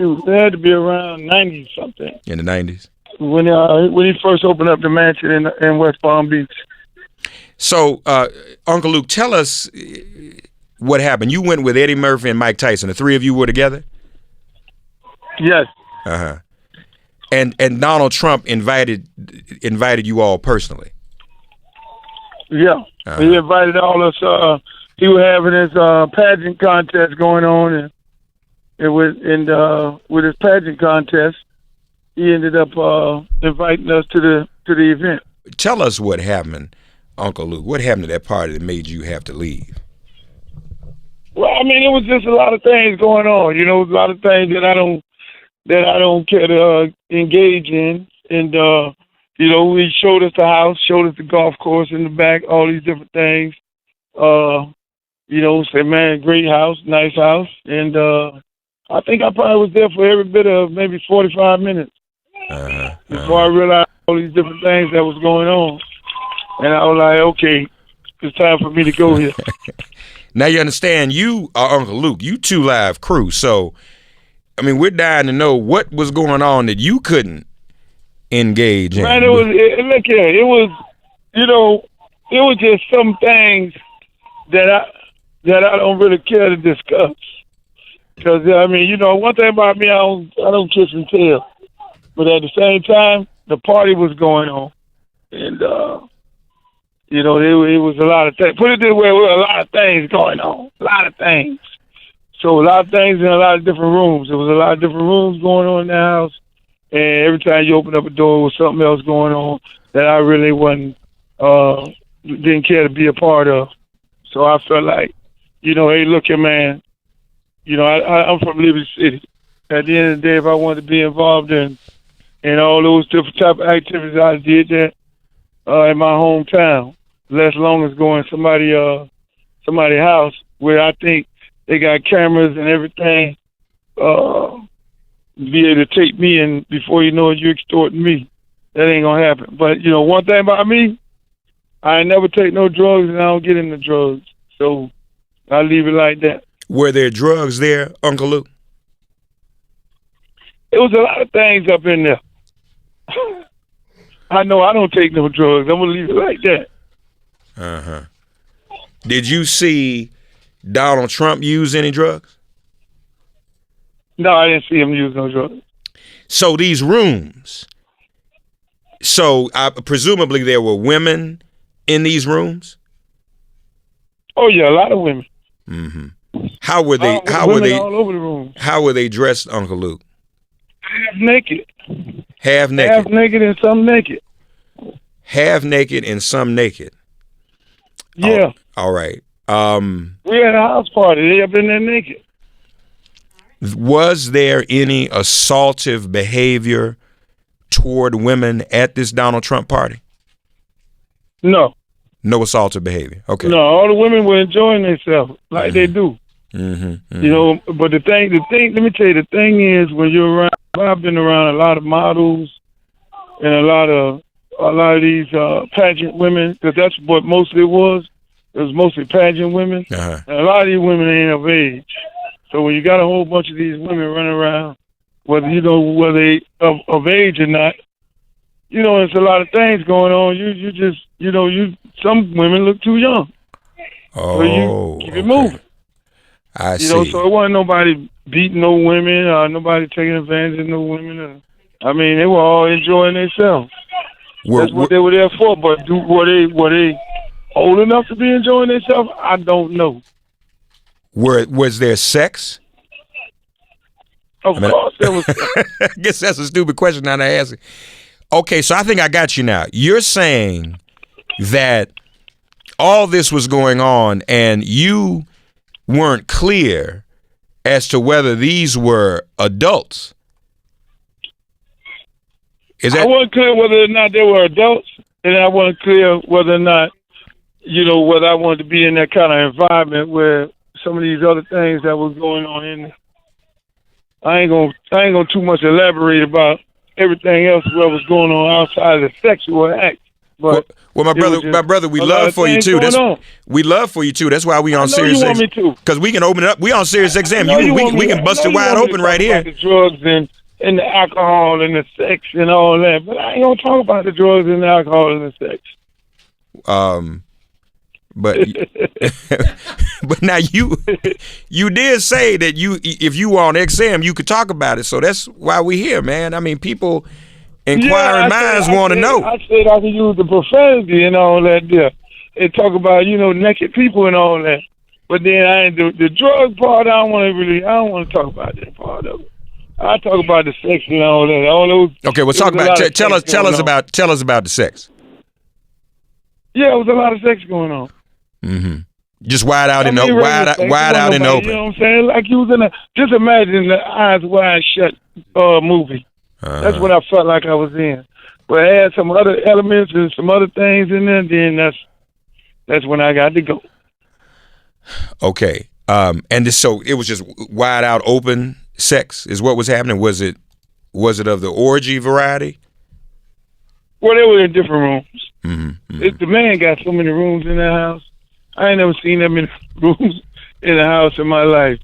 shoot, it had to be around 90 something. In the 90s. When he first opened up the mansion in West Palm Beach. So, Uncle Luke, tell us what happened. You went with Eddie Murphy and Mike Tyson. The three of you were together? Yes. Uh-huh. And Donald Trump invited you all personally? Yeah. Uh-huh. He invited all us. He was having his pageant contest going on, and with his pageant contest, he ended up inviting us to the event. Tell us what happened, Uncle Luke. What happened to that party that made you have to leave? Well, I mean, it was just a lot of things going on. You know, a lot of things that I don't care to engage in. And you know, he showed us the house, showed us the golf course in the back, all these different things. You know, said, man, great house, nice house. And I think I probably was there for every bit of maybe 45 minutes before I realized all these different things that was going on. And I was like, okay, it's time for me to go here. Now you understand, you are Uncle Luke. You two live crew. So, I mean, we're dying to know what was going on that you couldn't engage in. Man, it was just some things that I don't really care to discuss. Because, I mean, you know, one thing about me, I don't kiss and tell. But at the same time, the party was going on. And, you know, it was a lot of things. Put it this way, there were a lot of things going on. A lot of things. So a lot of things in a lot of different rooms. There was a lot of different rooms going on in the house. And every time you open up a door, there was something else going on that I really didn't care to be a part of. So I felt like, you know, hey, look here, man. You know, I'm from Liberty City. At the end of the day, if I wanted to be involved in all those different type of activities, I did that in my hometown. Less long as going somebody's house where I think they got cameras and everything, be able to take me, and before you know it, you're extorting me. That ain't gonna happen. But you know, one thing about me, I ain't never take no drugs, and I don't get into drugs. So I leave it like that. Were there drugs there, Uncle Luke? It was a lot of things up in there. I know I don't take no drugs. I'm gonna leave it like that. Uh-huh. Did you see Donald Trump use any drugs? No, I didn't see him use no drugs. So these rooms, presumably there were women in these rooms? Oh yeah, a lot of women. Mm-hmm. How were they all over the room? How were they dressed, Uncle Luke? Half naked. Half naked. Half naked and some naked. Half naked and some naked. Yeah. Oh, all right. We had a house party. They up in there naked. Was there any assaultive behavior toward women at this Donald Trump party? No. No assaultive behavior. Okay. No, all the women were enjoying themselves like they do. Mm-hmm, mm-hmm. You know, but the thing, let me tell you, the thing is, when you're around, I've been around a lot of models and a lot of these pageant women, because that's what mostly it was. It was mostly pageant women. Uh-huh. And a lot of these women ain't of age. So when you got a whole bunch of these women running around, whether they of age or not, you know, there's a lot of things going on. You just, you know, some women look too young. Oh, so you keep it moving. I see. You know, so it wasn't nobody beating no women, nobody taking advantage of no women. I mean, they were all enjoying themselves. That's what they were there for. But were they old enough to be enjoying themselves? I don't know. Was there sex? Of course there was sex. I guess that's a stupid question now to ask. Okay, so I think I got you now. You're saying that all this was going on and you weren't clear as to whether these were adults. I wasn't clear whether or not they were adults, and I wasn't clear whether or not, you know, whether I wanted to be in that kind of environment where some of these other things that was going on in there. I ain't gonna too much elaborate about everything else what was going on outside of the sexual act But well, my brother, we love for you too. We love for you too. That's why we on Sirius XM. Because we can open it up. We on Sirius XM. We can bust it wide open right here. The drugs and the alcohol and the sex and all that, but I ain't gonna talk about the drugs and the alcohol and the sex. But but now you did say that if you were on XM, you could talk about it. So that's why we here, man. I mean, people. Inquiring minds want to know. I said I could use the profanity and all that there, and talk about naked people and all that. But then I ain't the drug part. I don't want to talk about that part of it. I talk about the sex and all that. All those. Okay, well, talk about tell us about the sex. Yeah, it was a lot of sex going on. Mm-hmm. Just wide out in the open. You know what I'm saying? Like you was just imagine the Eyes Wide Shut movie. That's what I felt like I was in. But I had some other elements and some other things in there. Then that's when I got to go. Okay. So it was just wide out open sex is what was happening. Was it of the orgy variety? Well, they were in different rooms. Mm-hmm. The man got so many rooms in that house. I ain't never seen that many rooms in a house in my life.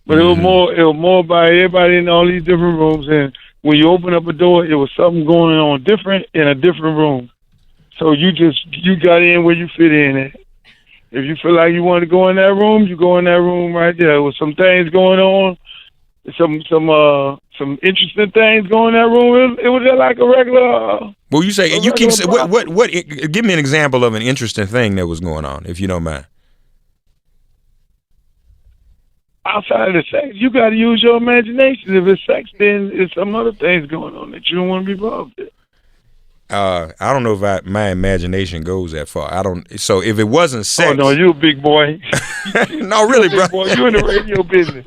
But it was more by everybody in all these different rooms. And when you open up a door, it was something going on different in a different room. So you got in where you fit in at. If you feel like you want to go in that room, you go in that room right there. There was some things going on, some interesting things going in that room. It was just like a regular. Well, you say you keep what? Give me an example of an interesting thing that was going on, if you don't mind. Outside of the sex, you got to use your imagination. If it's sex, then it's some other things going on that you don't want to be involved in. I don't know if my imagination goes that far. I don't. So if it wasn't sex, oh no, you a big boy. No, really, bro. You in the radio business.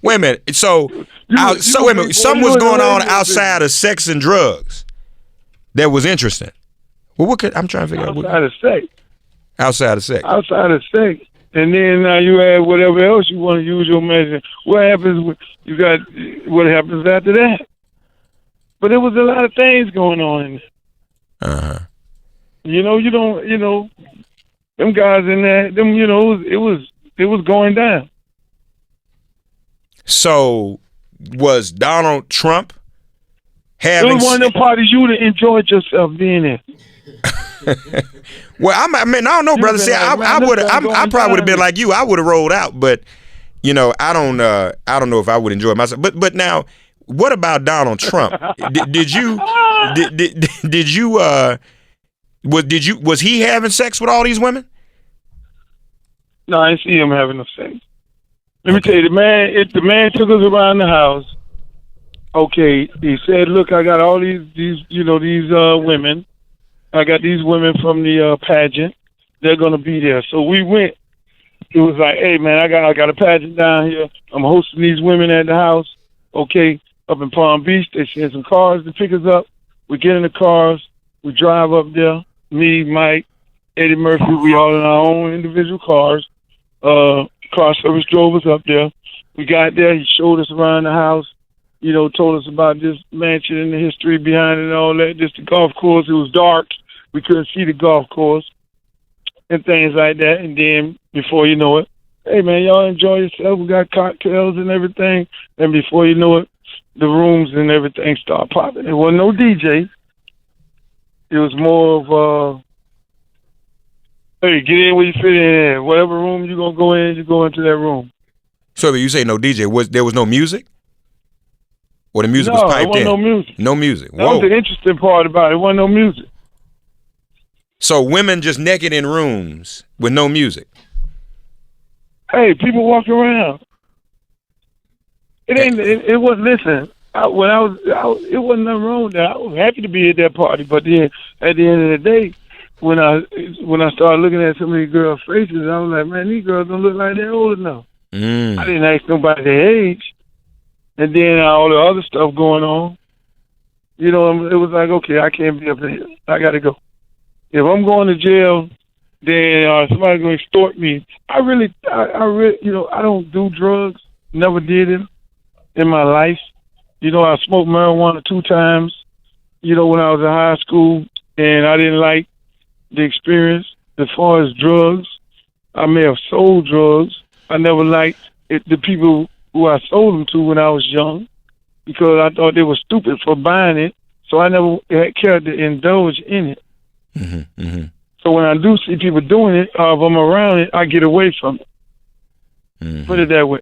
Wait a minute. So wait a minute. Something was going on outside of sex and drugs that was interesting. Well, I'm trying to figure out. Outside of sex. Outside of sex. Outside of sex. And then now you add whatever else you want to use your imagination. What happens? What happens after that? But there was a lot of things going on in there. You don't. Them guys in there. It was going down. So was Donald Trump having? It was one of them parties you would have enjoyed yourself being in. Well, I don't know, brother. See, I probably would have been like you. I would have rolled out, but I don't know if I would enjoy myself. But now, what about Donald Trump? Was he having sex with all these women? No, I didn't see him having no sex. Let me tell you, the man took us around the house. Okay, he said, "Look, I got all these women. I got these women from the pageant. They're gonna be there." So we went. It was like, "Hey, man, I got a pageant down here. I'm hosting these women at the house. Okay, up in Palm Beach. They send some cars to pick us up. We get in the cars. We drive up there. Me, Mike, Eddie Murphy. We all in our own individual cars. Car service drove us up there. We got there. He showed us around the house. Told us about this mansion and the history behind it and all that. Just the golf course. It was dark. We couldn't see the golf course and things like that. And then before you know it, hey, man, y'all enjoy yourself. We got cocktails and everything. And before you know it, the rooms and everything start popping. There wasn't no DJ. It was more of, hey, get in where you fit in. Whatever room you're going to go in, you go into that room. So you say no DJ. There was no music? Or the music was piped in? No, there wasn't no music. No music. That was the interesting part about it. It wasn't no music. So women just naked in rooms with no music? Hey, people walking around. It wasn't, listen, it wasn't nothing wrong with that. I was happy to be at that party. But then at the end of the day, when I started looking at some of these girls' faces, I was like, man, these girls don't look like they're old enough. I didn't ask nobody their age. And then all the other stuff going on, it was like, okay, I can't be up here. I got to go. If I'm going to jail, then somebody's going to extort me. I really, I don't do drugs. Never did it in my life. I smoked marijuana 2 times, when I was in high school. and I didn't like the experience. As far as drugs, I may have sold drugs. I never liked the people who I sold them to when I was young because I thought they were stupid for buying it. So I never cared to indulge in it. Mm-hmm, mm-hmm. So when I do see people doing it, if I'm around it, I get away from it. Mm-hmm. Put it that way.